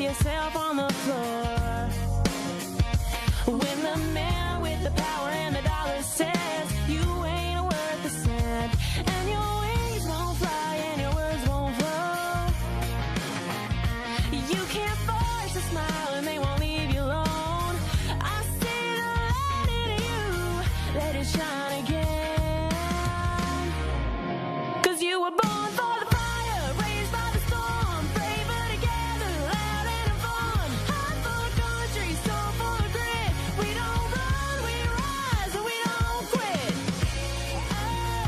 yourself on the floor. When the man with the power and the dollar says you ain't worth a cent, and your wings won't fly and your words won't flow. You can't force a smile and they won't leave you alone. I see the light in you, let it shine again. 'Cause you were born for the fire, raised by the storm, braver together, loud and fun. Heart full of country, soul full of grit. We don't run, we rise, and we don't quit. Oh,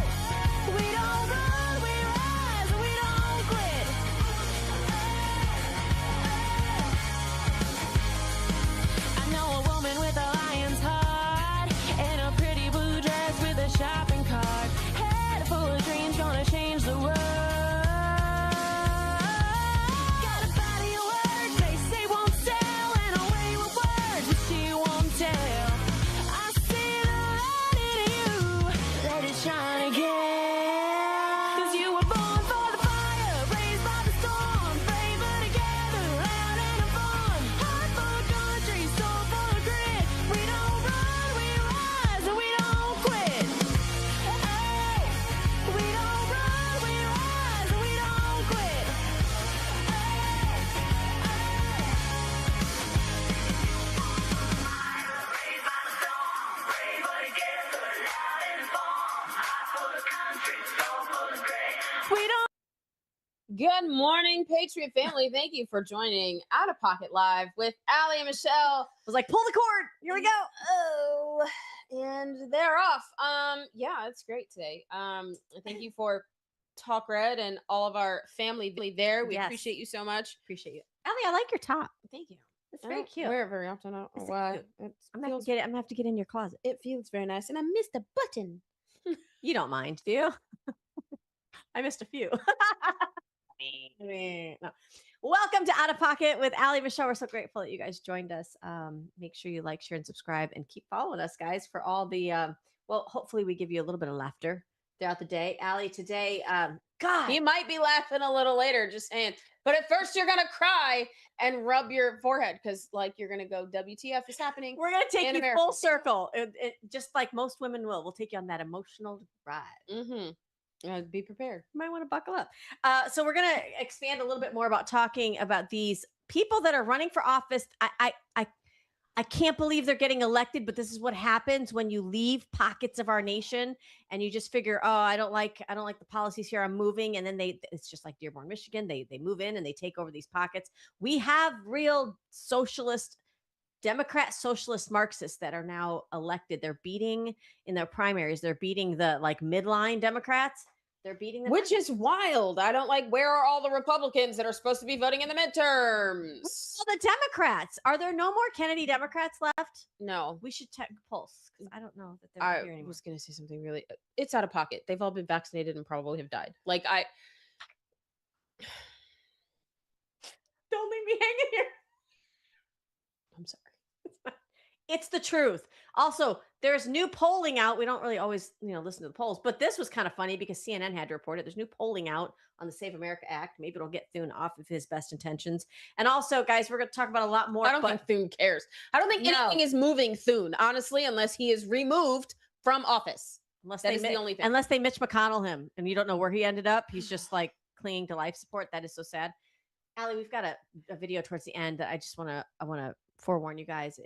we don't run, we rise, and we don't quit. I know a woman with a lion's heart and a pretty blue dress with a shopping cart. Head full of dreams, gonna change the world. Got a body of work they say won't sell, and a way with words that she won't tell. I see the light in you, let it shine again. 'Cause you were born for the fire, raised by the storm, braver together, loud and fun. Heart full of country, soul full of grit. We don't run, we rise, and we don't quit. Oh, we don't run, we rise, and we don't quit. We don't. Good morning, Patriot family. Thank you for joining Out of Pocket Live with Allie and Michelle. I was like, pull the cord. Here we go. Oh, and they're off. Yeah, it's great today. Thank you for Talk Red and all of our family there. We Yes. appreciate you so much. Appreciate you. Ellie, I like your top. Thank you. It's I very don't cute. wear it very often. I don't know It's why. cute. It I'm gonna have feels, to get it. I'm gonna have to get in your closet. it feels very nice. And I missed a button. You don't mind, do you? I missed a few. No. Welcome to Out of Pocket with Allie, Michelle. We're so grateful that you guys joined us. Make sure you like, share, and subscribe, and keep following us, guys, for all the well, hopefully we give you a little bit of laughter throughout the day. Allie, today, God, You might be laughing a little later, just saying. But at first, you're gonna cry and rub your forehead because, like, you're gonna go, "WTF is happening?" we're gonna take in you America. full circle, just like most women will. We'll take you on that emotional ride. Mm-hmm. Be prepared. You might want to buckle up. So we're going to expand a little bit more about talking about these people that are running for office. I can't believe they're getting elected, but this is what happens when you leave pockets of our nation and you just figure, oh, I don't like the policies here. I'm moving, and then it's just like Dearborn, Michigan. They move in and they take over these pockets. We have real socialist. Democrat, socialist, Marxists that are now elected. They're beating in their primaries. They're beating the like midline Democrats. They're beating them. Which is wild. I don't like, where are all the Republicans that are supposed to be voting in the midterms? Well, the Democrats. Are there no more Kennedy Democrats left? No. We should check pulse because I don't know that they're here I anymore. was going to say something really, it's out of pocket. They've all been vaccinated and probably have died. Like, Don't leave me hanging here. I'm sorry. It's the truth. Also, there's new polling out. We don't really always, listen to the polls, but this was kind of funny because CNN had to report it. There's new polling out on the Save America Act. Maybe it'll get Thune off of his best intentions. And also, guys, we're going to talk about a lot more. I don't think Thune cares. I don't think anything is moving Thune, honestly, unless he is removed from office. Unless that is the only thing. Unless they Mitch McConnell him, and you don't know where he ended up. He's just like clinging to life support. That is so sad. Allie, we've got a video towards the end that I want to forewarn you guys.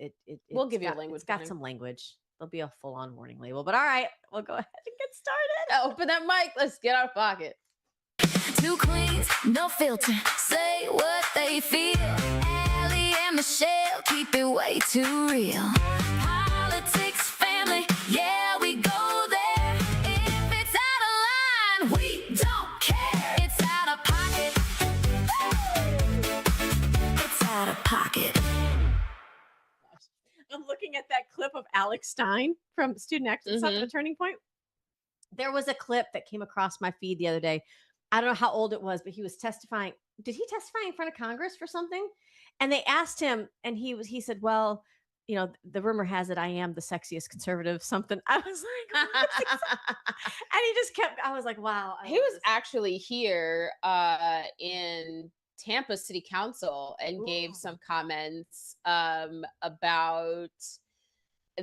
We'll give you a language It's got warning. some language. There'll be a full-on warning label. But all right, we'll go ahead and get started. Open that mic. Let's get out of pocket. Two queens, no filter, say what they feel. Allie and Michelle keep it way too real. Politics, family, yeah, we go there. If it's out of line, we don't care. It's out of pocket. It's out of pocket. I'm looking at that clip of Alex Stein from Student Action at Turning Point. There was a clip that came across my feed the other day. I don't know how old it was, but he was testifying. Did he testify in front of Congress for something? And they asked him, and he said, well, the rumor has it I am the sexiest conservative, something. I was like, and he just kept, I was like, wow. He was actually here in Tampa City Council and gave Ooh. some comments about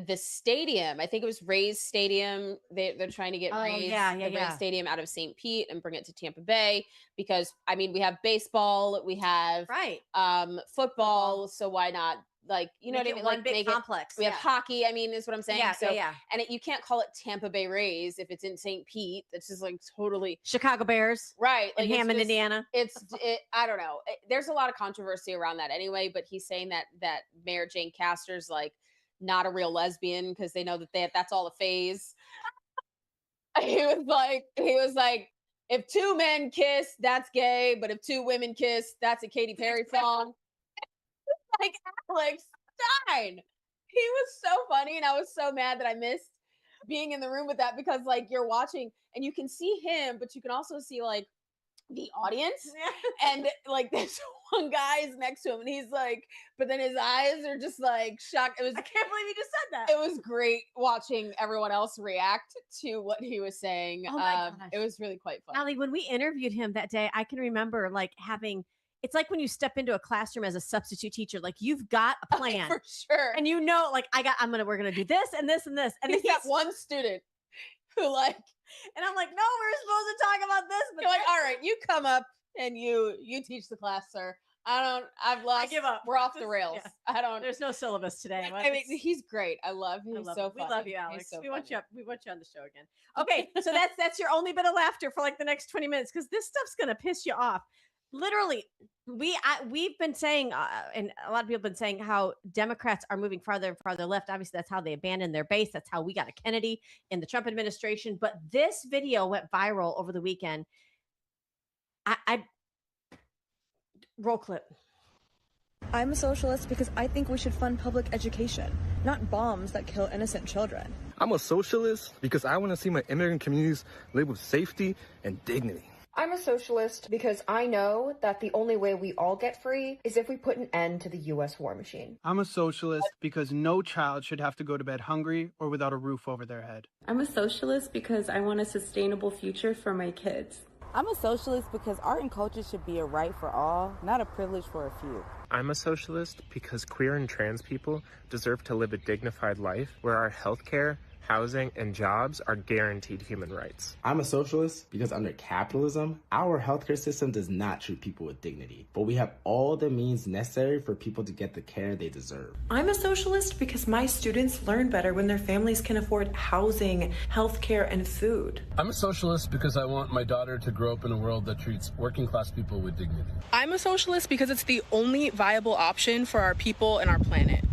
the stadium. I think it was Rays Stadium. They're trying to get Oh, Rays, yeah, the Rays yeah. Stadium out of St. Pete and bring it to Tampa Bay because I mean we have baseball, we have Right. football, so why not like you know Make what I it mean? one Like big make complex. it. We have Yeah. hockey. I mean, is what I'm saying. Yeah, So yeah. and you can't call it Tampa Bay Rays if it's in St. Pete. It's just like totally Chicago Bears right. in Like it's Hammond, just- Indiana. I don't know. There's a lot of controversy around that anyway. But he's saying that Mayor Jane Castor's like not a real lesbian because they know that that's all a phase. He was like, if two men kiss, that's gay, but if two women kiss, that's a Katy Perry song. Like Alex Stein. He was so funny, and I was so mad that I missed being in the room with that because like you're watching and you can see him, but you can also see like the audience. And like this one guy is next to him and he's like, but then his eyes are just like shocked. I can't believe you just said that. It was great watching everyone else react to what he was saying. Oh my gosh. It was really quite fun. Allie, when we interviewed him that day, I can remember like having, it's like when you step into a classroom as a substitute teacher, like you've got a plan. For sure. And you know, like we're gonna do this and this and this. And he's then got one student who like, and I'm like, no, we're supposed to talk about this. But you're like, all right, you come up and you teach the class, sir. I've lost. I give up. We're off the rails. Yeah. I don't. There's no syllabus today. I mean, he's great. I love him. He's so him. We funny. love you, He's Alex. so we want funny. you on the show again. Okay, so that's your only bit of laughter for like the next 20 minutes because this stuff's gonna piss you off. Literally, we've been saying, and a lot of people have been saying how Democrats are moving farther and farther left. Obviously, that's how they abandoned their base. That's how we got a Kennedy in the Trump administration. But this video went viral over the weekend. I roll clip. I'm a socialist because I think we should fund public education, not bombs that kill innocent children. I'm a socialist because I want to see my immigrant communities live with safety and dignity. I'm a socialist because I know that the only way we all get free is if we put an end to the U.S. war machine. I'm a socialist because no child should have to go to bed hungry or without a roof over their head. I'm a socialist because I want a sustainable future for my kids. I'm a socialist because art and culture should be a right for all, not a privilege for a few. I'm a socialist because queer and trans people deserve to live a dignified life where our healthcare, housing, and jobs are guaranteed human rights. I'm a socialist because under capitalism, our healthcare system does not treat people with dignity, but we have all the means necessary for people to get the care they deserve. I'm a socialist because my students learn better when their families can afford housing, healthcare, and food. I'm a socialist because I want my daughter to grow up in a world that treats working class people with dignity. I'm a socialist because it's the only viable option for our people and our planet.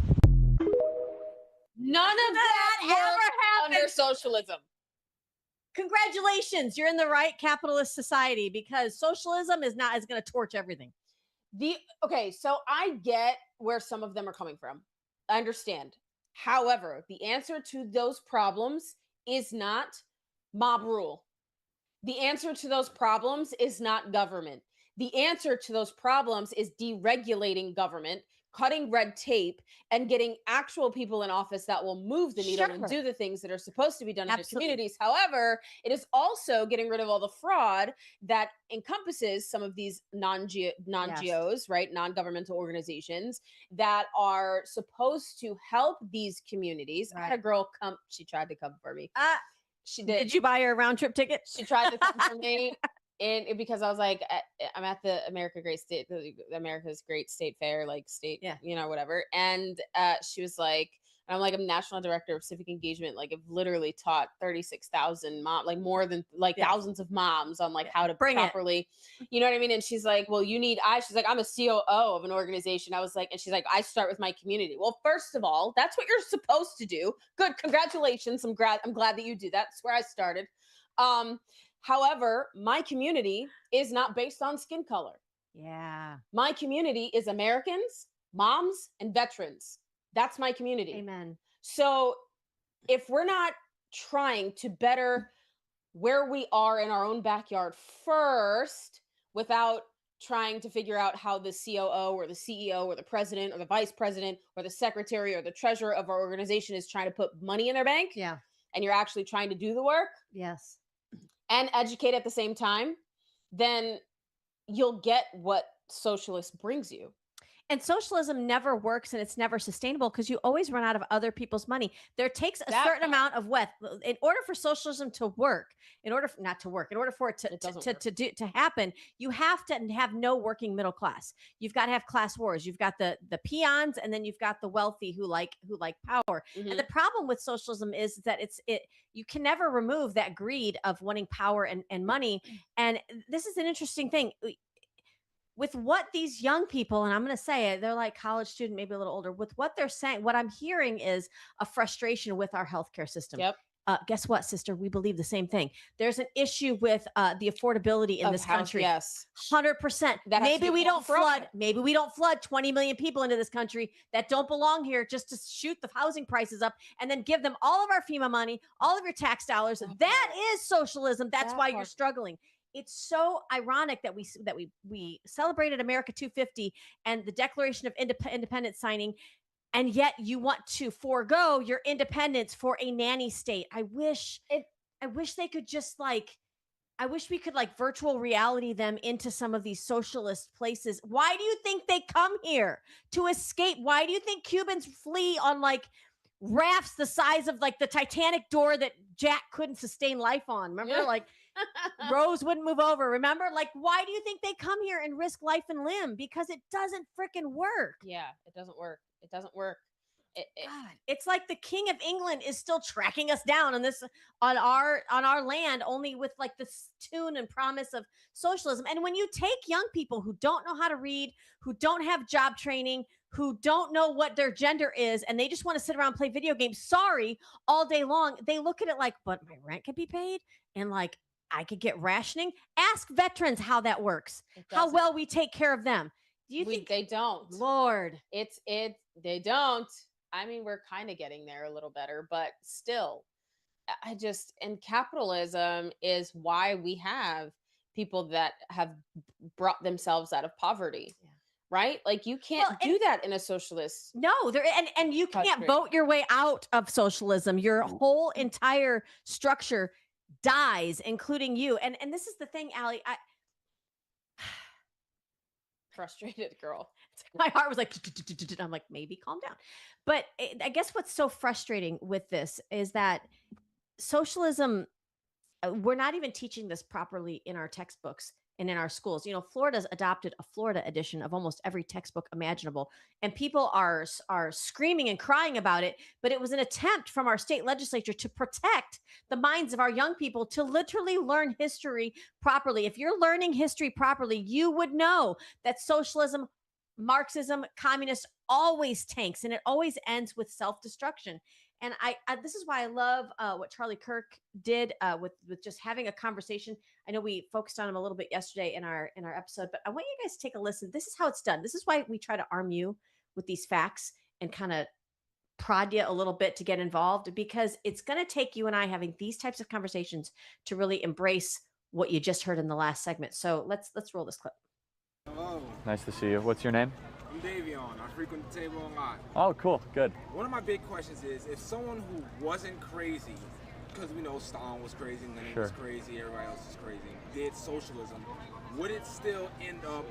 None of that ever happened under socialism. Congratulations, you're in the right capitalist society because socialism is going to torch everything. Okay, so I get where some of them are coming from. I understand. However, the answer to those problems is not mob rule. The answer to those problems is not government. The answer to those problems is deregulating government, cutting red tape, and getting actual people in office that will move the needle and do the things that are supposed to be done in their communities. However, it is also getting rid of all the fraud that encompasses some of these non-GOs, right? Non-governmental organizations that are supposed to help these communities. I had a girl come, she tried to come for me. She did. Did you buy her a round trip ticket? She tried to come for me. And because I was like, I'm at the America's Great State Fair, like state, whatever. And she was like, I'm I'm national director of civic engagement. Like I've literally taught 36,000 moms, like more than thousands of moms on like how to properly, you know what I mean? And she's like, well, she's like, I'm a COO of an organization. I was like, and she's like, I start with my community. Well, first of all, that's what you're supposed to do. Good. Congratulations. I'm glad that you do that. That's where I started. However, my community is not based on skin color. Yeah. My community is Americans, moms, and veterans. That's my community. Amen. So if we're not trying to better where we are in our own backyard first, without trying to figure out how the COO or the CEO or the president or the vice president or the secretary or the treasurer of our organization is trying to put money in their bank. Yeah. And you're actually trying to do the work. Yes. And educate at the same time, then you'll get what socialist brings you. And socialism never works and it's never sustainable because you always run out of other people's money. There takes a certain amount of wealth in order for socialism to work, in order for it to happen, you have to have no working middle class. You've got to have class wars. You've got the peons, and then you've got the wealthy who like power. And the problem with socialism is that you can never remove that greed of wanting power and money. And this is an interesting thing. With what these young people, and I'm going to say it, they're like college student, maybe a little older, with what they're saying, what I'm hearing is a frustration with our healthcare system. Yep. Guess what, sister? We believe the same thing. There's an issue with the affordability in this country. Yes. 100%. Maybe we don't flood 20 million people into this country that don't belong here just to shoot the housing prices up and then give them all of our FEMA money, all of your tax dollars. That is socialism. That's why you're struggling. It's so ironic that we celebrated America 250 and the Declaration of Independence signing, and yet you want to forego your independence for a nanny state. I wish they could just I wish we could virtual reality them into some of these socialist places. Why do you think they come here? To escape? Why do you think Cubans flee on rafts the size of the Titanic door that Jack couldn't sustain life on? Remember, Rose wouldn't move over. Remember, why do you think they come here and risk life and limb? Because it doesn't freaking work. Yeah, it doesn't work. It doesn't work. God, it's like the King of England is still tracking us down on our land, only with this tune and promise of socialism. And when you take young people who don't know how to read, who don't have job training, who don't know what their gender is, and they just want to sit around and play video games, all day long, they look at it but my rent could be paid, and I could get rationing. Ask veterans how that works, how well we take care of them. Do you think they don't? Lord, they don't. I mean, we're kind of getting there a little better, but still, and capitalism is why we have people that have brought themselves out of poverty. Yeah. Right? You can't do that in a socialist. No, and you can't vote your way out of socialism. Your whole entire structure dies, including you. And this is the thing, Allie. Frustrated girl. My heart was I'm maybe calm down. But I guess what's so frustrating with this is that socialism, we're not even teaching this properly in our textbooks and in our schools. Florida's adopted a Florida edition of almost every textbook imaginable, and people are screaming and crying about it. But it was an attempt from our state legislature to protect the minds of our young people to literally learn history properly. If you're learning history properly, you would know that socialism, Marxism, communist always tanks, and it always ends with self-destruction. And I this is why I love what Charlie Kirk did with just having a conversation. I know we focused on him a little bit yesterday in our episode, but I want you guys to take a listen. This is how it's done. This is why we try to arm you with these facts and kind of prod you a little bit to get involved, because it's going to take you and I having these types of conversations to really embrace what you just heard in the last segment. So let's roll this clip. Hello. Nice to see you. What's your name? I'm Davion. I frequent the table a lot. Oh, cool. Good. One of my big questions is, if someone who wasn't crazy, because we know Stalin was crazy, Lenin was crazy, everybody else is crazy, did socialism, would it still end up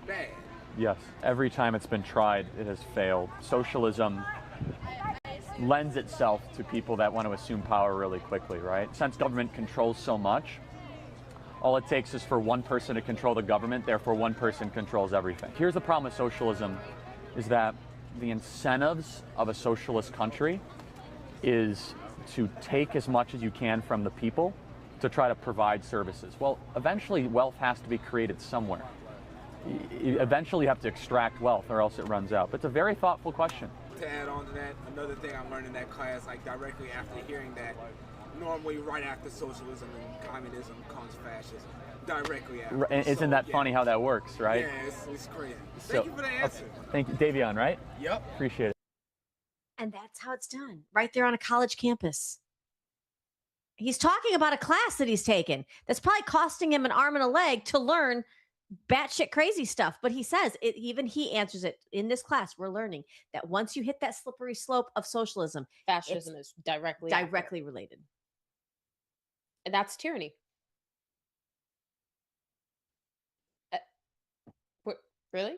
bad? Yes. Every time it's been tried, it has failed. Socialism lends itself to people that want to assume power really quickly, right? Since government controls so much, all it takes is for one person to control the government, therefore one person controls everything. Here's the problem with socialism, is that the incentives of a socialist country is to take as much as you can from the people to try to provide services. Well, eventually wealth has to be created somewhere. Eventually you have to extract wealth or else it runs out. But it's a very thoughtful question. To add on to that, another thing I learned in that class, directly after hearing that, normally right after socialism and communism comes fascism. Directly after. And isn't that funny how that works, right? Yeah, it's crazy. Thank you for the answer. Thank you. Davion, right? Yep. Appreciate it. And that's how it's done, right there on a college campus. He's talking about a class that he's taken that's probably costing him an arm and a leg to learn batshit crazy stuff. But he says, even he answers it in this class. We're learning that once you hit that slippery slope of socialism, fascism is directly related. And that's tyranny. Really?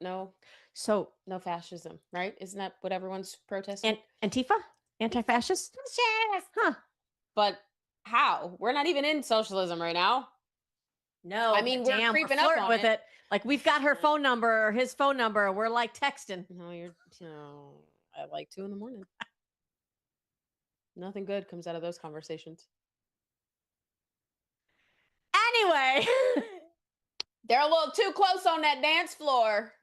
No. So no fascism, right? Isn't that what everyone's protesting? And Antifa? Anti-fascist? Huh. But how? We're not even in socialism right now. No, I mean, but we're damn, creeping flirting up on with it. Like we've got her phone number or his phone number. We're like texting. No, at like 2 a.m. Nothing good comes out of those conversations. Anyway, they're a little too close on that dance floor.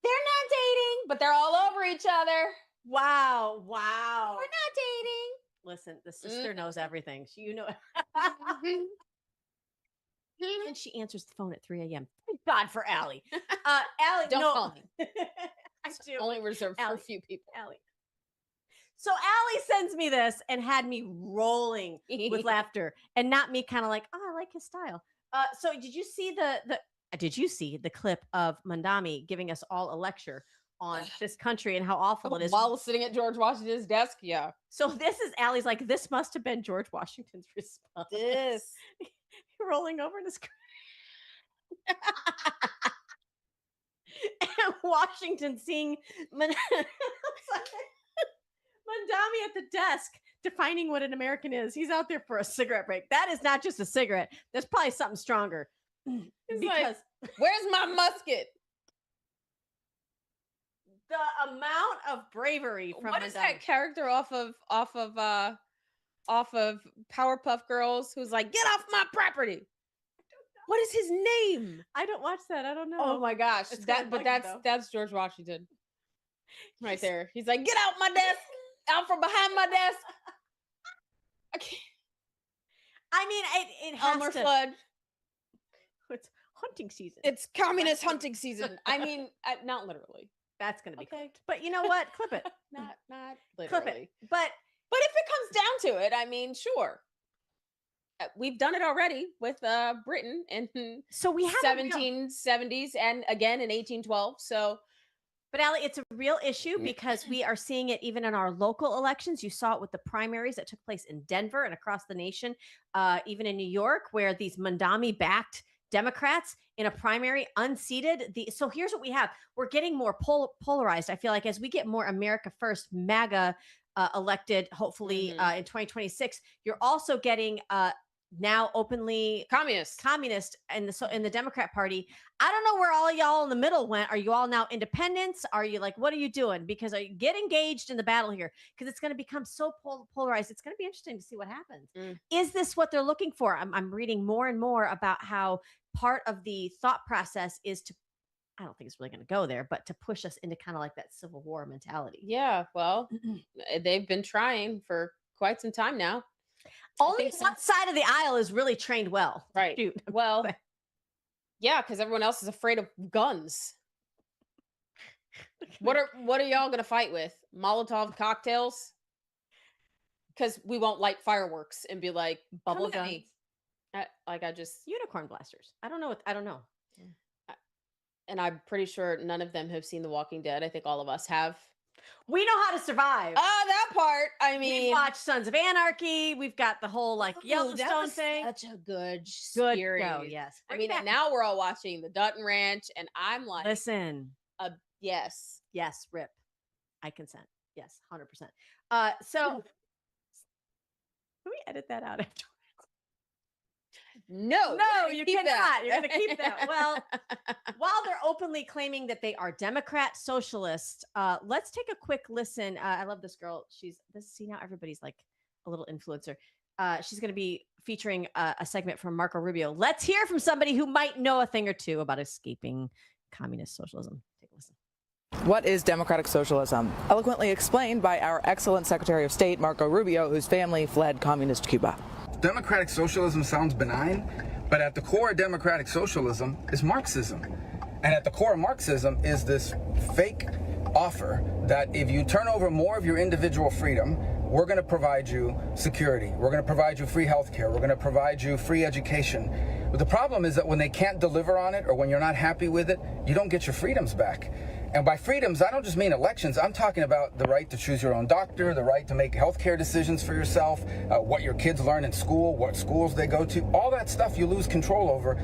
They're not dating, but they're all over each other. Wow. We're not dating. Listen, the sister knows everything. And she answers the phone at 3 a.m. Thank God for Allie. Allie, Don't call me. I do. Only reserved for a few people. Allie. So Allie sends me this and had me rolling with laughter, and not me kind of like, oh, I like his style. So did you see the clip of Mandami giving us all a lecture on this country and how awful it is while sitting at George Washington's desk? Yeah. So this is Allie's like, this must have been George Washington's response. This rolling over in his and Washington seeing Mandami at the desk defining what an American is. He's out there for a cigarette break. That is not just a cigarette. There's probably something stronger. He's like, where's my musket? The amount of bravery from what is that character off of Powerpuff Girls who's like, get off my property? What is his name? I don't watch that. I don't know. Oh my gosh. That's George Washington. Right there. He's like, get out my desk. Out from behind my desk. I can't. I mean, it has Elmer to. Fudd. It's hunting season. It's communist hunting season. I mean, not literally. That's going to be clipped. But you know what? Clip it. Not literally. Clip it. But if it comes down to it, I mean, sure. We've done it already with Britain in so we have 1770s and again in 1812. So, but Allie, it's a real issue because we are seeing it even in our local elections. You saw it with the primaries that took place in Denver and across the nation, even in New York, where these Mandami-backed Democrats in a primary unseated. So here's what we have. We're getting more polarized. I feel like as we get more America First, MAGA elected, hopefully in 2026, you're also getting now openly communist in the Democrat Party. I don't know where all y'all in the middle went. Are you all now independents? Are you like, what are you doing? Because get engaged in the battle here, because it's going to become so polarized. It's going to be interesting to see what happens. Is this what they're looking for? I'm reading more and more about how part of the thought process is to, I don't think it's really going to go there, but to push us into kind of like that Civil War mentality. Yeah, well, they've been trying for quite some time now. Only one side of the aisle is really trained well. Right. Shoot. Well, yeah, because everyone else is afraid of guns. What are y'all going to fight with? Molotov cocktails? Because we won't light fireworks and be like, bubble guns. Unicorn blasters. I don't know. And I'm pretty sure none of them have seen The Walking Dead. I think all of us have. We know how to survive. Oh, that part. I mean, we've watched Sons of Anarchy. We've got the whole like Yellowstone thing. Such a good series. Show, yes. I mean, and now we're all watching the Dutton Ranch, and I'm like, listen. Yes, rip. I consent. Yes, 100%. So can we edit that out after? No, you cannot. You're going to keep that. Well, while they're openly claiming that they are Democrat socialists, let's take a quick listen. I love this girl. See now everybody's like a little influencer. She's going to be featuring a segment from Marco Rubio. Let's hear from somebody who might know a thing or two about escaping communist socialism. Take a listen. What is democratic socialism? Eloquently explained by our excellent Secretary of State, Marco Rubio, whose family fled communist Cuba. Democratic socialism sounds benign, but at the core of democratic socialism is Marxism. And at the core of Marxism is this fake offer that if you turn over more of your individual freedom, we're going to provide you security. We're going to provide you free healthcare. We're going to provide you free education. But the problem is that when they can't deliver on it or when you're not happy with it, you don't get your freedoms back. And by freedoms, I don't just mean elections. I'm talking about the right to choose your own doctor, the right to make healthcare decisions for yourself, what your kids learn in school, what schools they go to. All that stuff you lose control over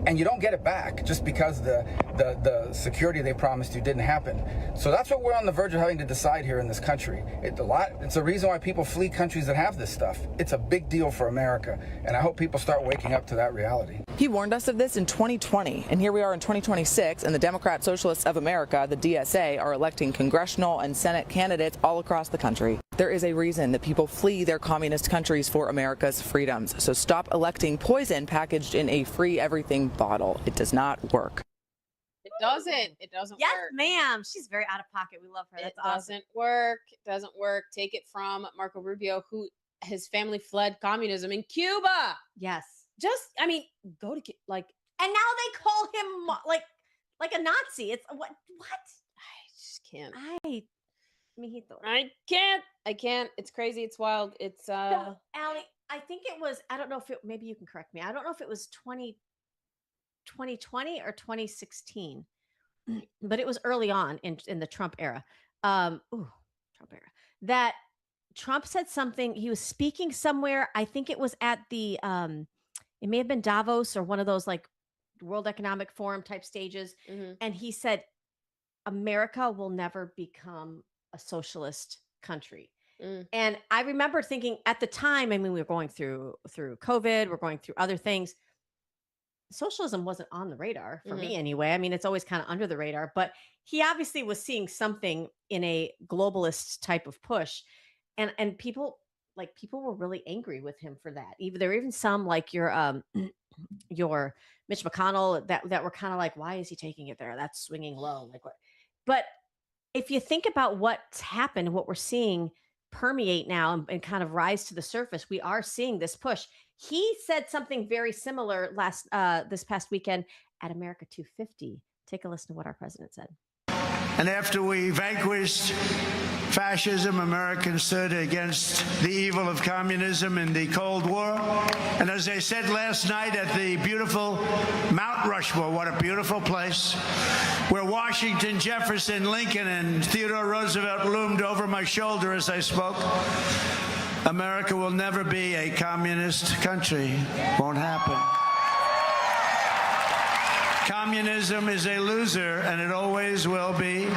and you don't get it back just because the security they promised you didn't happen. So that's what we're on the verge of having to decide here in this country. It's a reason why people flee countries that have this stuff. It's a big deal for America, and I hope people start waking up to that reality. He warned us of this in 2020, and here we are in 2026, and the Democrat Socialists of America, the DSA, are electing congressional and Senate candidates all across the country. There is a reason that people flee their communist countries for America's freedoms. So stop electing poison packaged in a free everything bottle. It does not work. It doesn't. It doesn't Yes, work. ma'am. She's very out of pocket. We love her. That's It awesome. doesn't work. It doesn't work. Take it from Marco Rubio, who his family fled communism in Cuba. Yes. Just, I mean, go to like, And now they call him like a Nazi. It's what? I just can't. Mijito. I can't. It's crazy. It's wild. It's No, Allie, I think it was, I don't know if it, maybe you can correct me. I don't know if it was 2020 or 2016, but it was early on in the Trump era. Trump era. That Trump said something, he was speaking somewhere. I think it was at the, it may have been Davos or one of those like World Economic Forum type stages. And he said, America will never become a socialist country. And I remember thinking at the time, I mean, we were going through COVID, we're going through other things. Socialism wasn't on the radar for me anyway. I mean, it's always kind of under the radar, but he obviously was seeing something in a globalist type of push. And people were really angry with him for that. There were even some like your Mitch McConnell that were kind of like, why is he taking it there? That's swinging low. Like what? But if you think about what's happened, what we're seeing permeate now and kind of rise to the surface, we are seeing this push. He said something very similar this past weekend at America 250. Take a listen to what our president said. And after we vanquished fascism, Americans stood against the evil of communism in the Cold War. And as I said last night at the beautiful Mount Rushmore, what a beautiful place, where Washington, Jefferson, Lincoln, and Theodore Roosevelt loomed over my shoulder as I spoke, America will never be a communist country. Won't happen. Communism is a loser, and it always will be.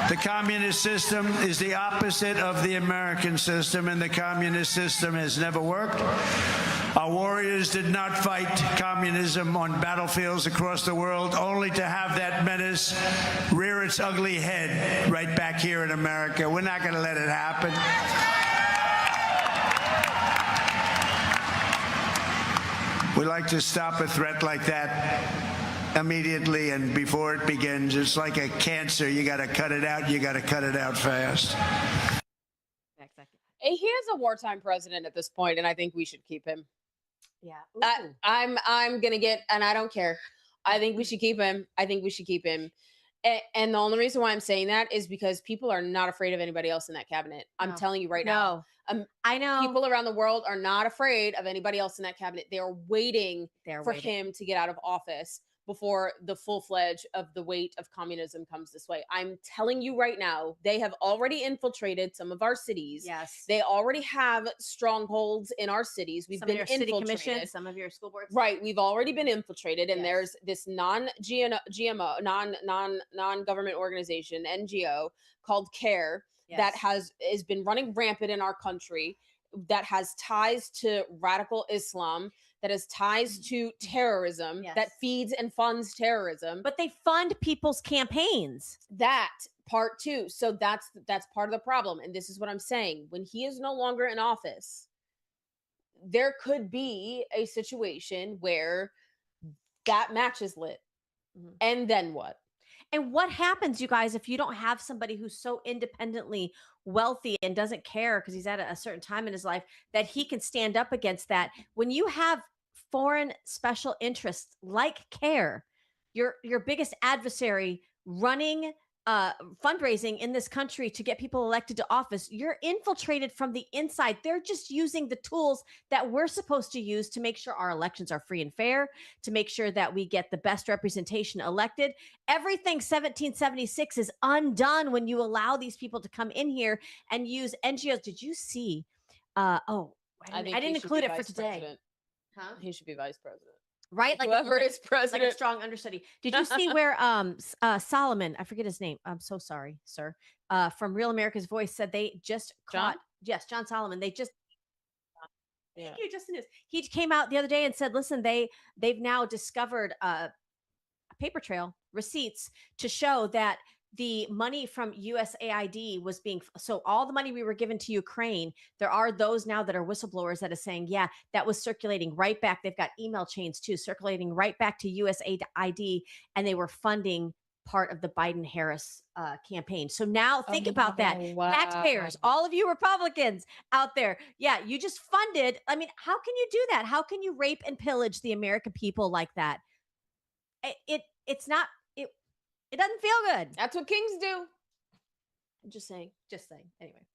The communist system is the opposite of the American system, and the communist system has never worked. Our warriors did not fight communism on battlefields across the world, only to have that menace rear its ugly head right back here in America. We're not going to let it happen. We like to stop a threat like that immediately and before it begins. It's like a cancer. You got to cut it out. You got to cut it out fast. He is a wartime president at this point, and I think we should keep him. Yeah. I'm gonna get, and I don't care. I think we should keep him. And the only reason why I'm saying that is because people are not afraid of anybody else in that cabinet. I'm telling you right now. I know people around the world are not afraid of anybody else in that cabinet. They are waiting for him to get out of office before the full-fledged of the weight of communism comes this way. I'm telling you right now, they have already infiltrated some of our cities. Yes. They already have strongholds in our cities. We've Some been of your city infiltrated. commissions, some of your school boards. We've already been infiltrated, and there's this non-government organization, NGO, called CARE that has been running rampant in our country, that has ties to radical Islam, that has ties to terrorism, that feeds and funds terrorism. But they fund people's campaigns. That part too. So that's part of the problem. And this is what I'm saying. When he is no longer in office, there could be a situation where that match is lit. And then what? And what happens, you guys, if you don't have somebody who's so independently wealthy and doesn't care because he's at a certain time in his life that he can stand up against that? When you have foreign special interests like CARE, your biggest adversary running fundraising in this country to get people elected to office, you're infiltrated from the inside. They're just using the tools that we're supposed to use to make sure our elections are free and fair, to make sure that we get the best representation elected. Everything 1776 is undone when you allow these people to come in here and use NGOs. Did you see? I didn't include it for today. Huh? He should be vice president. right? Like Whoever is like a president. strong understudy. Did you see where Solomon, I forget his name. I'm so sorry, sir. From Real America's Voice said they just caught John Solomon. They just Thank you, Justin. He came out the other day and said, "Listen, they've now discovered a paper trail, receipts to show that the money from USAID was being so all the money we were given to Ukraine, there are those now that are whistleblowers that are saying, yeah, that was circulating right back. They've got email chains too, circulating right back to USAID, and they were funding part of the Biden-Harris campaign. So now think about that. wow. Taxpayers, all of you Republicans out there, yeah, you just funded. I mean, how can you do that? How can you rape and pillage the American people like that? It's not it doesn't feel good. That's what kings do. I'm just saying. Anyway.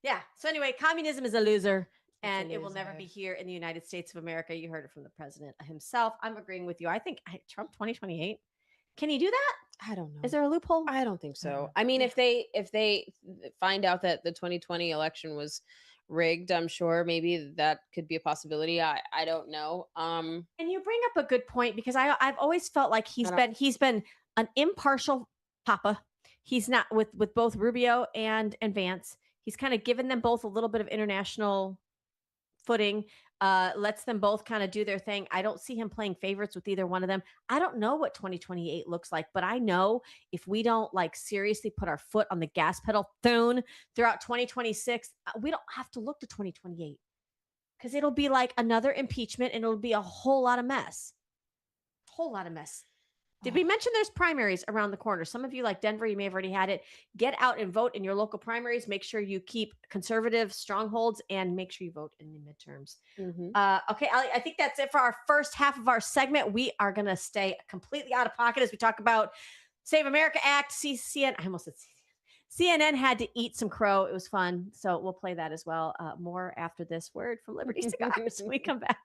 Yeah. So anyway, communism is a loser and it will never be here in the United States of America. You heard it from the president himself. I'm agreeing with you. I think Trump 2028. Can he do that? I don't know. Is there a loophole? I don't think so. I mean, if they find out that the 2020 election was rigged, I'm sure maybe that could be a possibility. I don't know. And you bring up a good point because I've always felt like he's been an impartial papa. He's not with both Rubio and Vance. He's kind of given them both a little bit of international footing, lets them both kind of do their thing. I don't see him playing favorites with either one of them. I don't know what 2028 looks like, but I know if we don't like seriously put our foot on the gas pedal throughout 2026, we don't have to look to 2028 because it'll be like another impeachment and it'll be a whole lot of mess. Did we mention there's primaries around the corner? Some of you like Denver, you may have already had it. Get out and vote in your local primaries. Make sure you keep conservative strongholds and make sure you vote in the midterms. Okay, Ali, I think that's it for our first half of our segment. We are going to stay completely out of pocket as we talk about Save America Act, CNN. I almost said CNN had to eat some crow. It was fun. So we'll play that as well. More after this word from Liberty Cigars when we come back.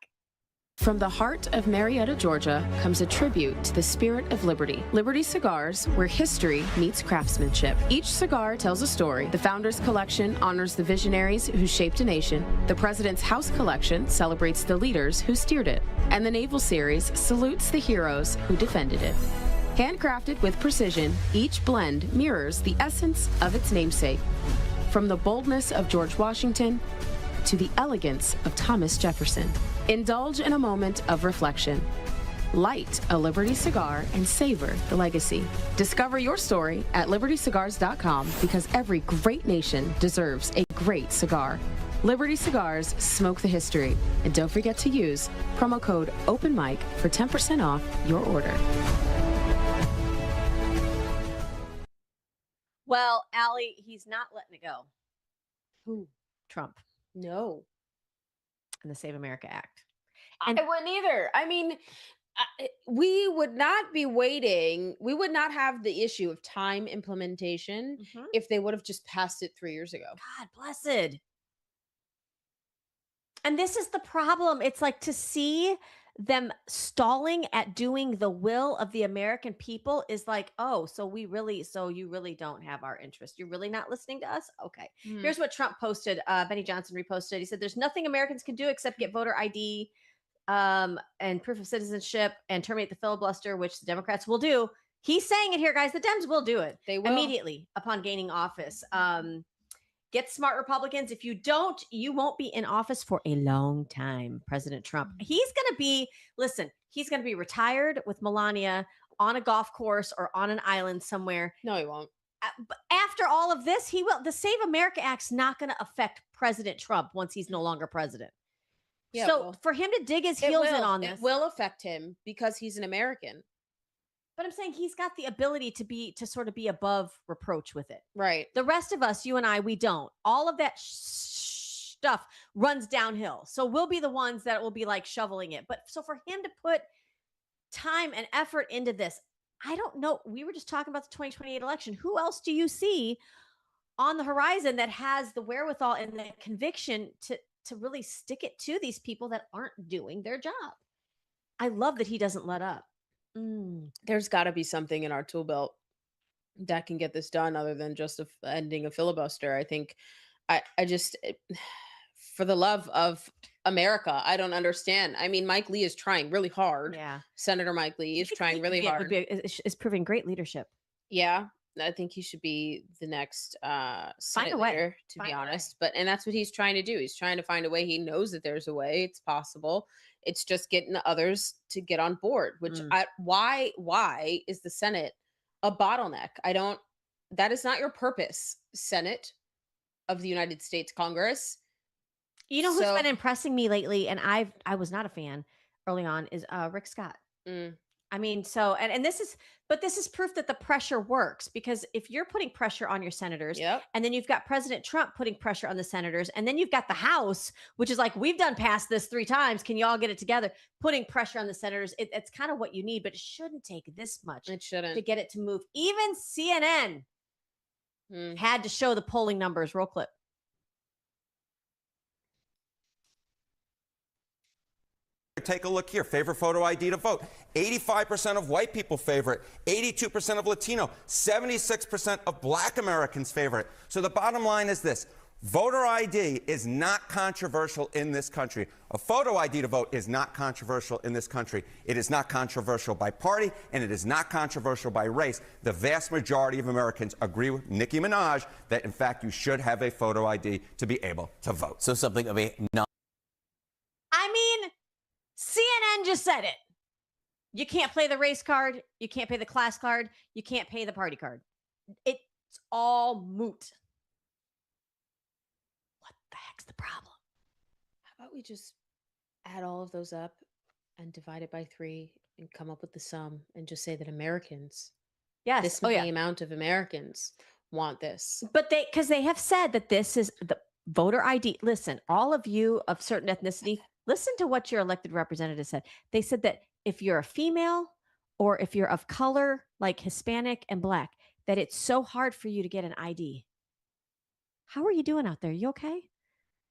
From the heart of Marietta, Georgia, comes a tribute to the spirit of liberty. Liberty Cigars, where history meets craftsmanship. Each cigar tells a story. The Founders Collection honors the visionaries who shaped a nation. The President's House Collection celebrates the leaders who steered it. And the Naval Series salutes the heroes who defended it. Handcrafted with precision, each blend mirrors the essence of its namesake. From the boldness of George Washington to the elegance of Thomas Jefferson. Indulge in a moment of reflection. Light a Liberty cigar and savor the legacy. Discover your story at libertycigars.com because every great nation deserves a great cigar. Liberty Cigars, smoke the history. And don't forget to use promo code OpenMic for 10% off your order. Well, Allie, he's not letting it go. Who? Trump. No. And the Save America Act. I wouldn't either. I mean, we would not be waiting. We would not have the issue of time implementation if they would have just passed it 3 years ago. God blessed. And this is the problem. It's like to see them stalling at doing the will of the American people is like, oh, so you really don't have our interest. You're really not listening to us? Okay. Here's what Trump posted. Benny Johnson reposted. He said, there's nothing Americans can do except get voter ID and proof of citizenship and terminate the filibuster, which the Democrats will do. He's saying it here, guys. The Dems will do it. They will. Immediately upon gaining office. Get smart, Republicans. If you don't, you won't be in office for a long time, President Trump. He's going to be retired with Melania on a golf course or on an island somewhere. No, he won't. But after all of this, he will. The Save America Act's not going to affect President Trump once he's no longer president. Yeah, so for him to dig his heels in on this. It will affect him because he's an American. But I'm saying he's got the ability to sort of be above reproach with it. Right. The rest of us, you and I, we don't. All of that stuff runs downhill. So we'll be the ones that will be like shoveling it. But so for him to put time and effort into this, I don't know. We were just talking about the 2028 election. Who else do you see on the horizon that has the wherewithal and the conviction to really stick it to these people that aren't doing their job? I love that he doesn't let up. There's got to be something in our tool belt that can get this done other than just ending a filibuster. I think I just, for the love of America. I don't understand. I mean, Mike Lee is trying really hard. Yeah. Senator Mike Lee is trying really hard. Is proving great leadership. Yeah. I think he should be the next Senate leader, to be honest. And that's what he's trying to do. He's trying to find a way. He knows that there's a way. It's possible. It's just getting the others to get on board, which why is the Senate a bottleneck? That is not your purpose, Senate of the United States Congress. You know who's been impressing me lately, and I was not a fan early on, is Rick Scott. I mean, and this is proof that the pressure works, because if you're putting pressure on your senators, and then you've got President Trump putting pressure on the senators, and then you've got the House, which is like, we've done past this 3 times. Can you all get it together? Putting pressure on the senators. It's kind of what you need, but it shouldn't take this much. It shouldn't. To get it to move. Even CNN had to show the polling numbers. Roll clip. Take a look here. Favorite photo ID to vote. 85% of white people favor it. 82% of Latino. 76% of Black Americans favor it. So the bottom line is this. Voter ID is not controversial in this country. A photo ID to vote is not controversial in this country. It is not controversial by party, and it is not controversial by race. The vast majority of Americans agree with Nicki Minaj that, in fact, you should have a photo ID to be able to vote. So something of a CNN just said it. You can't play the race card. You can't pay the class card. You can't pay the party card. It's all moot. What the heck's the problem? How about we just add all of those up and divide it by 3 and come up with the sum and just say that Americans, this many amount of Americans want this. But because they have said that this is the voter ID. Listen, all of you of certain ethnicity, listen to what your elected representative said. They said that if you're a female or if you're of color, like Hispanic and Black, that it's so hard for you to get an ID. How are you doing out there? You okay?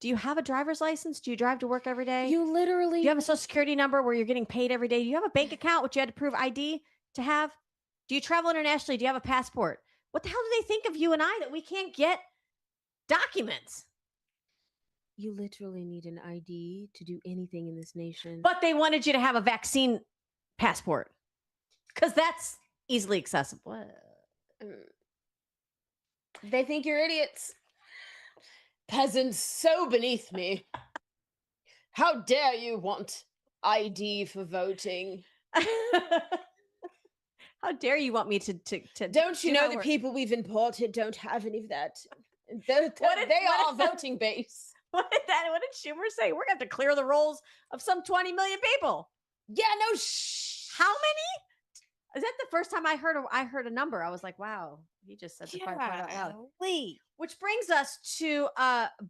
Do you have a driver's license? Do you drive to work every day? You literally... Do you have a social security number where you're getting paid every day? Do you have a bank account, which you had to prove ID to have? Do you travel internationally? Do you have a passport? What the hell do they think of you and I that we can't get documents? You literally need an ID to do anything in this nation. But they wanted you to have a vaccine passport because that's easily accessible. They think you're idiots. Peasants so beneath me. How dare you want ID for voting? How dare you want me to Don't you know the people we've imported don't have any of that? They are voting base. What did Schumer say? We're going to have to clear the rolls of some 20 million people. Yeah, no. How many? Is that the first time I heard a number? I was like, wow, he just said the part out loud. Which brings us to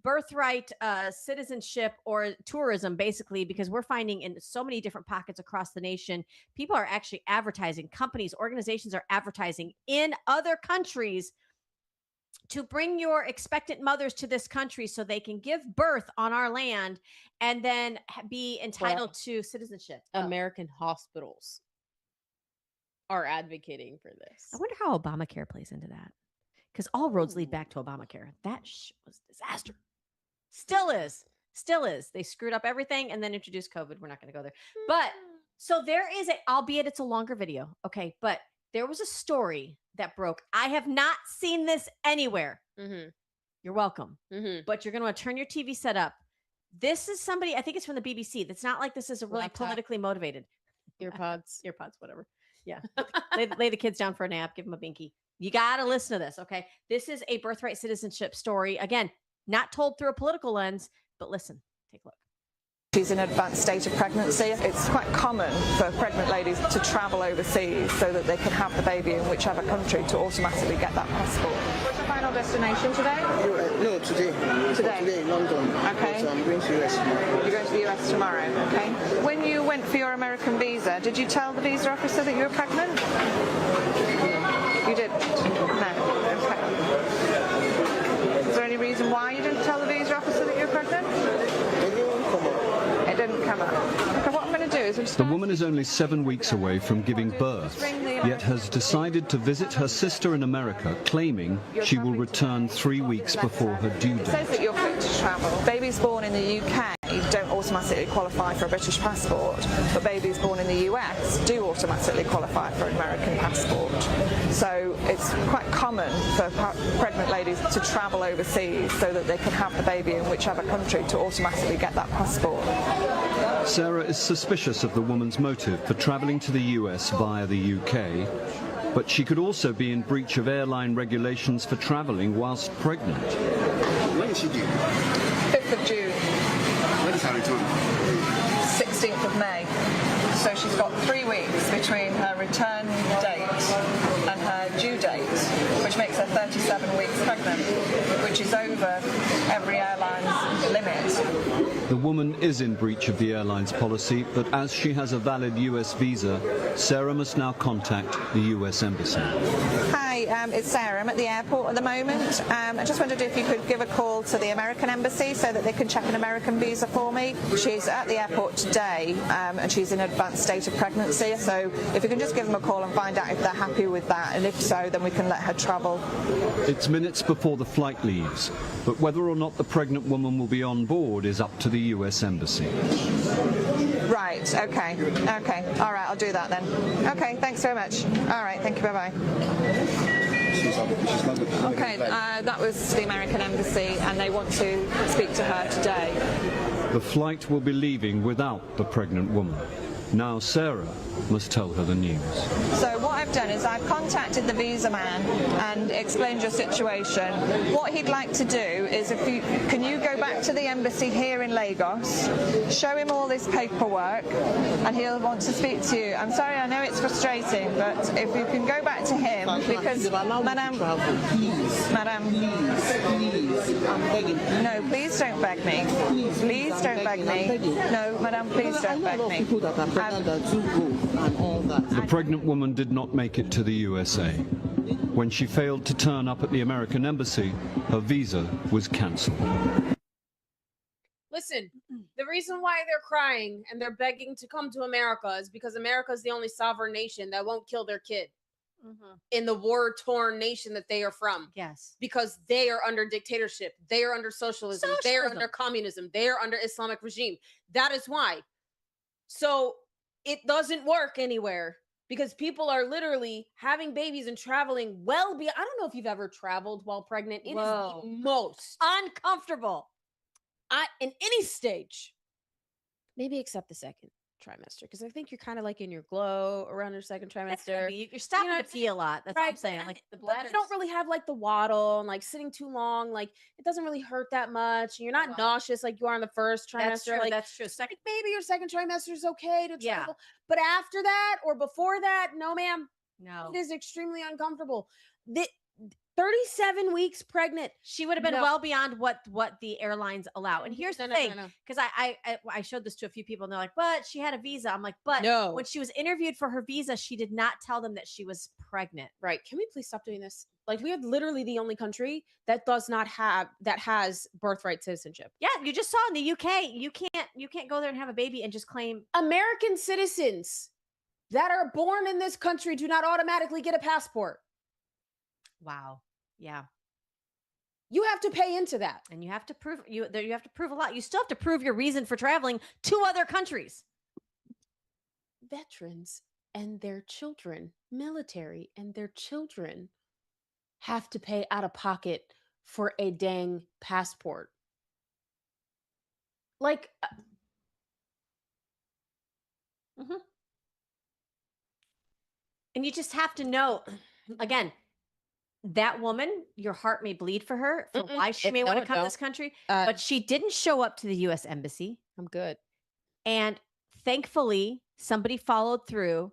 birthright citizenship or tourism, basically, because we're finding in so many different pockets across the nation, people are actually advertising. Companies, organizations are advertising in other countries to bring your expectant mothers to this country so they can give birth on our land and then be entitled to citizenship. American hospitals are advocating for this. I wonder how Obamacare plays into that. Because all roads lead back to Obamacare. That was a disaster. Still is. They screwed up everything and then introduced COVID. We're not going to go there. But so there is albeit it's a longer video. Okay. But there was a story that broke. I have not seen this anywhere. You're welcome. But you're going to want to turn your TV set up. This is somebody, I think it's from the BBC. That's not like this is a really politically motivated. Earpods, whatever. Yeah. lay the kids down for a nap. Give them a binky. You got to listen to this. Okay. This is a birthright citizenship story. Again, not told through a political lens, but listen, take a look. She's in an advanced stage of pregnancy. It's quite common for pregnant ladies to travel overseas so that they can have the baby in whichever country to automatically get that passport. What's your final destination today? No, today. Today in London. Okay. But I'm going to the US tomorrow. You're going to the US tomorrow, okay. When you went for your American visa, did you tell the visa officer that you were pregnant? You didn't? No. Okay. Is there any reason why you didn't tell the visa officer that you were pregnant? It didn't come up. Okay, what I'm going to do is... The woman is only 7 weeks away from giving birth, yet has decided to visit her sister in America, claiming she will return 3 weeks before her due It says that date. you're fit to travel. Baby's born in the UK, don't automatically qualify for a British passport, but babies born in the US do automatically qualify for an American passport. So it's quite common for pregnant ladies to travel overseas so that they can have the baby in whichever country to automatically get that passport. Sarah is suspicious of the woman's motive for travelling to the US via the UK, but she could also be in breach of airline regulations for travelling whilst pregnant. When is she due? 5th of June. When is her return? 16th of May. So she's got 3 weeks between her return date and her due date, which makes her 37 weeks pregnant, which is over every airline's limit. The woman is in breach of the airline's policy, but as she has a valid US visa, Sarah must now contact the US Embassy. Hi, it's Sarah. I'm at the airport at the moment. I just wondered if you could give a call to the American Embassy so that they can check an American visa for me. She's at the airport today, and she's in an advanced state of pregnancy, so if you can just give them a call and find out if they're happy with that, and if so, then we can let her travel. It's minutes before the flight leaves, but whether or not the pregnant woman will be on board is up to the US Embassy. Right, okay, all right, I'll do that then. Okay, thanks very much. All right, thank you, bye-bye. Okay, that was the American Embassy, and they want to speak to her today. The flight will be leaving without the pregnant woman. Now Sarah must tell her the news. So what I've done is I've contacted the visa man and explained your situation. What he'd like to do is, can you go back to the embassy here in Lagos, show him all this paperwork, and he'll want to speak to you. I'm sorry, I know it's frustrating, but if you can go back to him, because Madam, I'm begging. No, please don't beg me. Please don't beg me. No, Madam, please don't beg me. The pregnant woman did not make it to the USA. When she failed to turn up at the American Embassy, her visa was cancelled. Listen, the reason why they're crying and they're begging to come to America is because America is the only sovereign nation that won't kill their kid in the war-torn nation that they are from. Yes. Because they are under dictatorship. They are under socialism. They are under communism. They are under Islamic regime. That is why. So it doesn't work anywhere because people are literally having babies and traveling well beyond. I don't know if you've ever traveled while pregnant. It is the most uncomfortable. In any stage, maybe except the second trimester, because I think you're kind of like in your glow around your second trimester. You're stopping to pee a lot. That's what I'm saying. Like the bladder, you don't really have like the waddle and like sitting too long. Like it doesn't really hurt that much. And you're not nauseous like you are in the first trimester. That's true. Like, That's true. like maybe your second trimester is okay to travel, but after that or before that, no, ma'am. No, it is extremely uncomfortable. 37 weeks pregnant. She would have been well beyond what the airlines allow. And here's the thing, because I showed this to a few people and they're like, but she had a visa. I'm like, but no. When she was interviewed for her visa, she did not tell them that she was pregnant. Right. Can we please stop doing this? Like we are literally the only country that does not have, that has birthright citizenship. Yeah. You just saw in the UK, you can't go there and have a baby and just claim. American citizens that are born in this country do not automatically get a passport. Wow. Yeah. You have to pay into that. And you have to prove you have to prove a lot. You still have to prove your reason for traveling to other countries. Veterans and their children, military and their children have to pay out of pocket for a dang passport. Like and you just have to know, again, that woman, your heart may bleed for her for why she may want to come to this country, but she didn't show up to the U.S. Embassy. I'm good. And thankfully, somebody followed through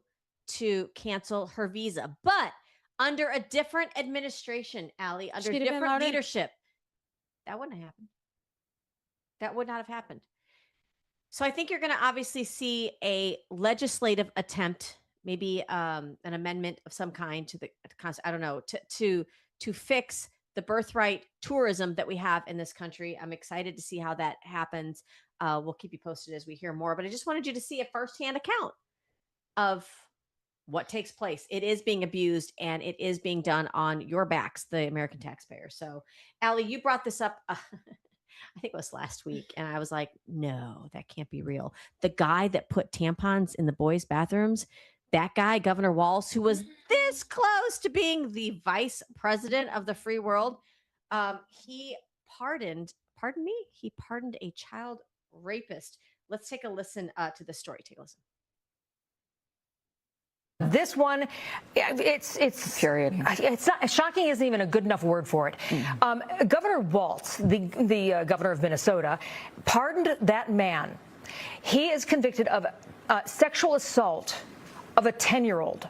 to cancel her visa. But under a different administration, Allie, under different leadership, that wouldn't have happened. That would not have happened. So I think you're going to obviously see a legislative attempt, maybe an amendment of some kind to the I don't know, to fix the birthright tourism that we have in this country. I'm excited to see how that happens. We'll keep you posted as we hear more, but I just wanted you to see a firsthand account of what takes place. It is being abused and it is being done on your backs, the American taxpayer. So, Allie, you brought this up I think it was last week, and I was like, no, that can't be real. The guy that put tampons in the boys' bathrooms, that guy, Governor Walz, who was this close to being the vice president of the free world, he pardoned a child rapist. Let's take a listen to the story. Take a listen. This one, it's infuriating. It's not shocking. Isn't even a good enough word for it. Governor Walz, the governor of Minnesota, pardoned that man. He is convicted of sexual assault of a 10-year-old.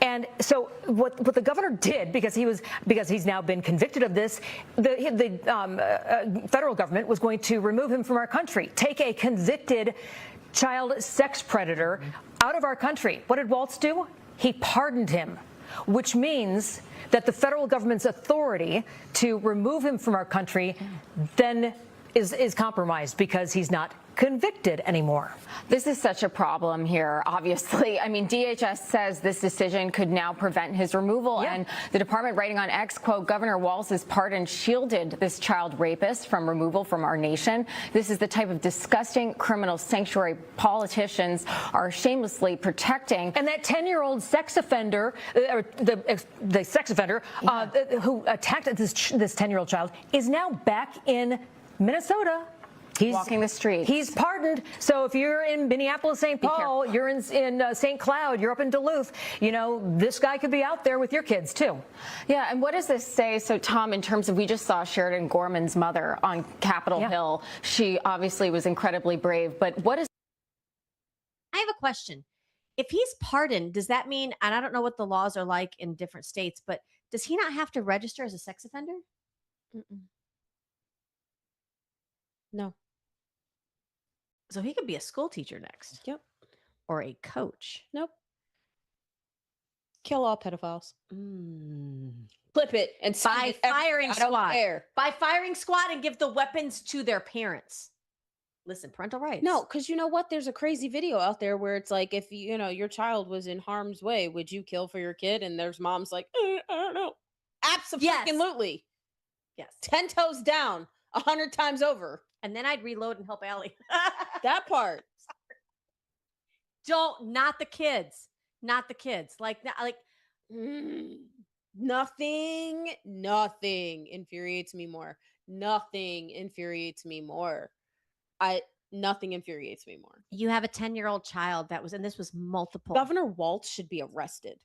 And so what the governor did, because he's now been convicted of this, the federal government was going to remove him from our country, take a convicted child sex predator out of our country. What did Walz do? He pardoned him, which means that the federal government's authority to remove him from our country then is compromised because he's not convicted anymore. This is such a problem here, obviously. I mean, DHS says this decision could now prevent his removal. Yeah. And the department writing on X, quote, Governor Walz's pardon shielded this child rapist from removal from our nation. This is the type of disgusting criminal sanctuary politicians are shamelessly protecting. And that 10-year-old sex offender, or the sex offender who attacked this 10-year-old child is now back in Minnesota. He's walking the streets. He's pardoned. So if you're in Minneapolis, St. Paul, you're in St. Cloud, you're up in Duluth, you know, this guy could be out there with your kids too. Yeah, and what does this say? So, Tom, in terms of, we just saw Sheridan Gorman's mother on Capitol Hill. She obviously was incredibly brave, but what is... I have a question. If he's pardoned, does that mean, and I don't know what the laws are like in different states, but does he not have to register as a sex offender? No. So he could be a school teacher next. Yep. Or a coach. Nope. Kill all pedophiles. Flip it and by firing squad. I don't care. By firing squad and give the weapons to their parents. Listen, parental rights. No, because you know what? There's a crazy video out there where it's like, if you know your child was in harm's way, would you kill for your kid? And there's moms like, I don't know. Absolutely. Yes. 10 toes down, 100 times over. And then I'd reload and help Allie. That part. Not the kids. Not the kids. Nothing infuriates me more. Nothing infuriates me more. Nothing infuriates me more. You have a 10-year-old child and this was multiple. Governor Walz should be arrested.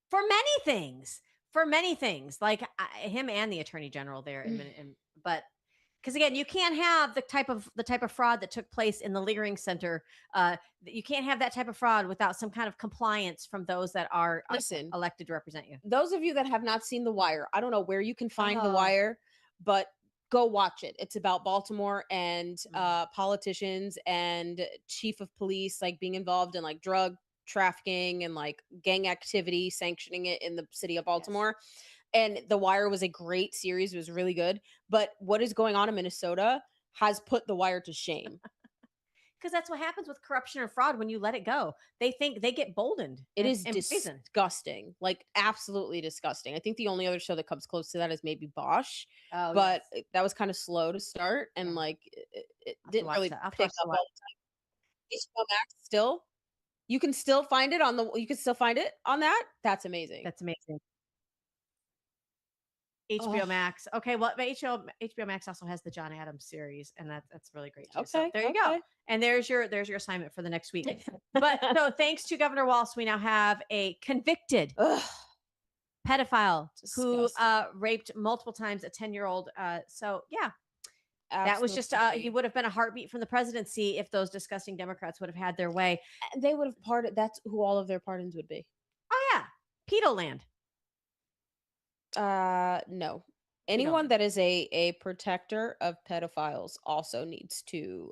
For many things. Like him and the attorney general there. But because again, you can't have the type of fraud that took place in the Liggering Center. You can't have that type of fraud without some kind of compliance from those that are elected to represent you. Those of you that have not seen The Wire, I don't know where you can find The Wire, but go watch it. It's about Baltimore and politicians and chief of police like being involved in like drug trafficking and like gang activity, sanctioning it in the city of Baltimore. Yes. And The Wire was a great series. It was really good. But what is going on in Minnesota has put The Wire to shame. Because that's what happens with corruption and fraud when you let it go. They think they get boldened. It is disgusting. Like absolutely disgusting. I think the only other show that comes close to that is maybe Bosch. Oh, but that was kind of slow to start. And like it didn't really pick up all the time. HBO Max still. You can still find it on that. That's amazing. That's amazing. HBO Max. Okay, well, HBO Max also has the John Adams series, and that's really great too. So there you go. And there's your assignment for the next week. But so thanks to Governor Walz, we now have a convicted pedophile who raped multiple times a 10-year-old. So yeah. Absolutely. That was just he would have been a heartbeat from the presidency if those disgusting Democrats would have had their way. They would have pardoned. That's who all of their pardons would be. Oh yeah, pedo land. No. Anyone that is a protector of pedophiles also needs to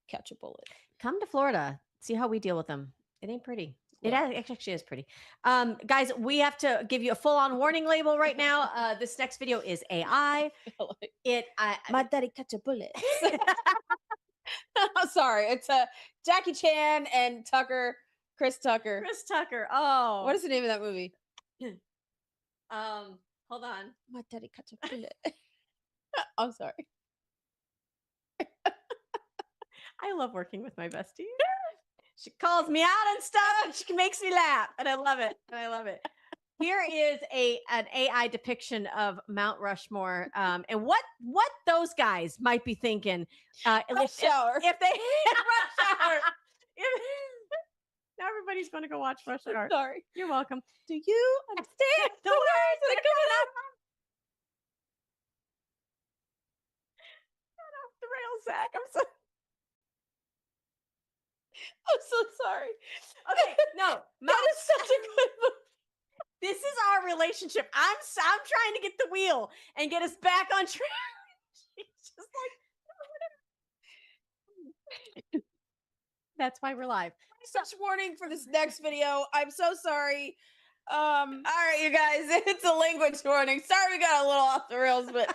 catch a bullet. Come to Florida. See how we deal with them. It ain't pretty. It actually is pretty. Guys, we have to give you a full-on warning label right now. This next video is AI. My daddy catch a bullet. Sorry, it's Jackie Chan and Chris Tucker. Chris Tucker. Oh, what is the name of that movie? Hold on. My daddy catch a bullet. I'm sorry. I love working with my bestie. She calls me out and stuff, and she makes me laugh, and I love it. And I love it. Here is an AI depiction of Mount Rushmore, and what those guys might be thinking. If they rush hour. Now everybody's going to go watch Rush Hour. Sorry. You're welcome. Do you understand the words that are coming out? Not off the rails, Zach. I'm so sorry. Okay, no. That is such a good movie. This is our relationship. I'm trying to get the wheel and get us back on track. She's just like, that's why we're live. Such warning for this next video. I'm so sorry. All right, you guys, it's a language warning. Sorry we got a little off the rails, but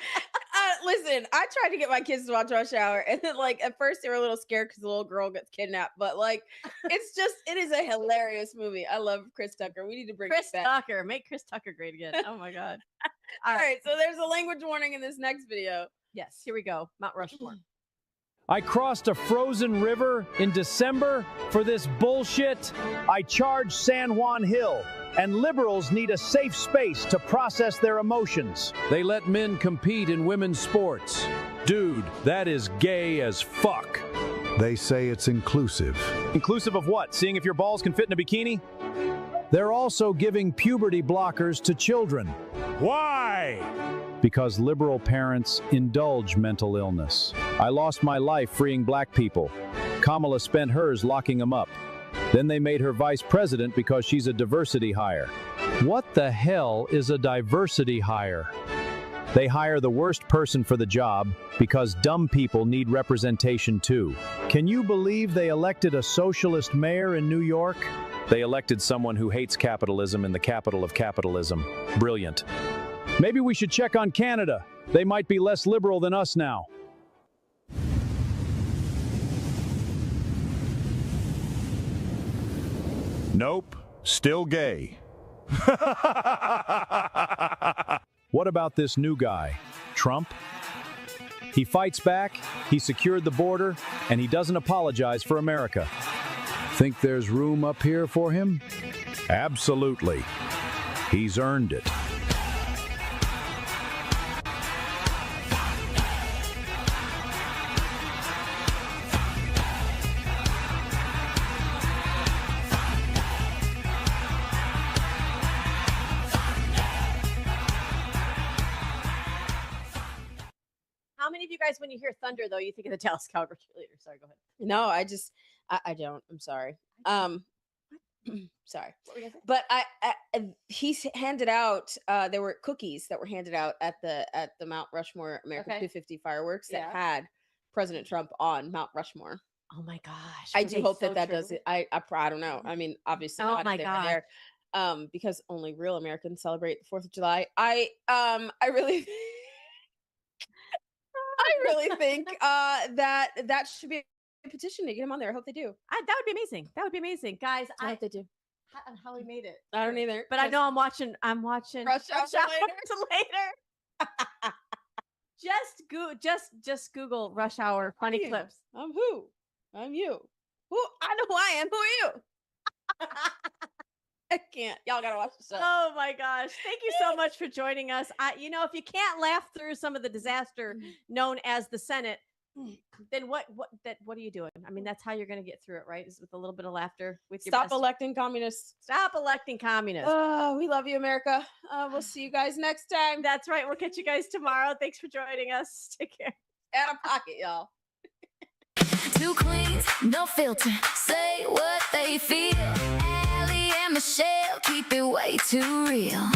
listen, I tried to get my kids to watch Rush Hour, and then like at first they were a little scared because the little girl gets kidnapped, but like it is a hilarious movie. I love Chris Tucker. We need to bring Chris it back. Tucker. Make Chris Tucker great again. Oh my God. All right, so there's a language warning in this next video. Yes, here we go. Mount Rushmore. I crossed a frozen river in December for this bullshit. I charged San Juan Hill, and liberals need a safe space to process their emotions. They let men compete in women's sports. Dude, that is gay as fuck. They say it's inclusive. Inclusive of what? Seeing if your balls can fit in a bikini? They're also giving puberty blockers to children. Why? Because liberal parents indulge mental illness. I lost my life freeing black people. Kamala spent hers locking them up. Then they made her vice president because she's a diversity hire. What the hell is a diversity hire? They hire the worst person for the job because dumb people need representation too. Can you believe they elected a socialist mayor in New York? They elected someone who hates capitalism in the capital of capitalism. Brilliant. Maybe we should check on Canada. They might be less liberal than us now. Nope, still gay. What about this new guy, Trump? He fights back, he secured the border, and he doesn't apologize for America. Think there's room up here for him? Absolutely. He's earned it. How many of you guys, when you hear thunder, though, you think of the Dallas Cowboy cheerleader? Sorry, go ahead. No, I don't. I'm sorry. Sorry. What were you gonna say? But he's handed out. There were cookies that were handed out at the Mount Rushmore America 250 fireworks that had President Trump on Mount Rushmore. Oh my gosh! I do hope that does it. I don't know. I mean, obviously, Oh not my if they were God. there, because only real Americans celebrate the 4th of July. I really. I really think that should be a petition to get him on there. I hope they do. That would be amazing. That would be amazing, guys. I hope they do. How we made it? I don't either. But I know I'm watching. Rush Hour later. Just Google Rush Hour funny clips. I'm who? I'm you. Who? I know who I am. Who are you? I can't. Y'all gotta watch the show. Oh my gosh. Thank you so much for joining us. If you can't laugh through some of the disaster known as the Senate, then what are you doing? I mean, that's how you're going to get through it, right? Is with a little bit of laughter with your Stop bestie. electing communists. Stop electing communists. Oh, we love you, America. We'll see you guys next time. That's right. We'll catch you guys tomorrow. Thanks for joining us. Take care. Out of pocket, y'all. Two queens, no filter, say what they feel. Allie and Michelle keep it way too real.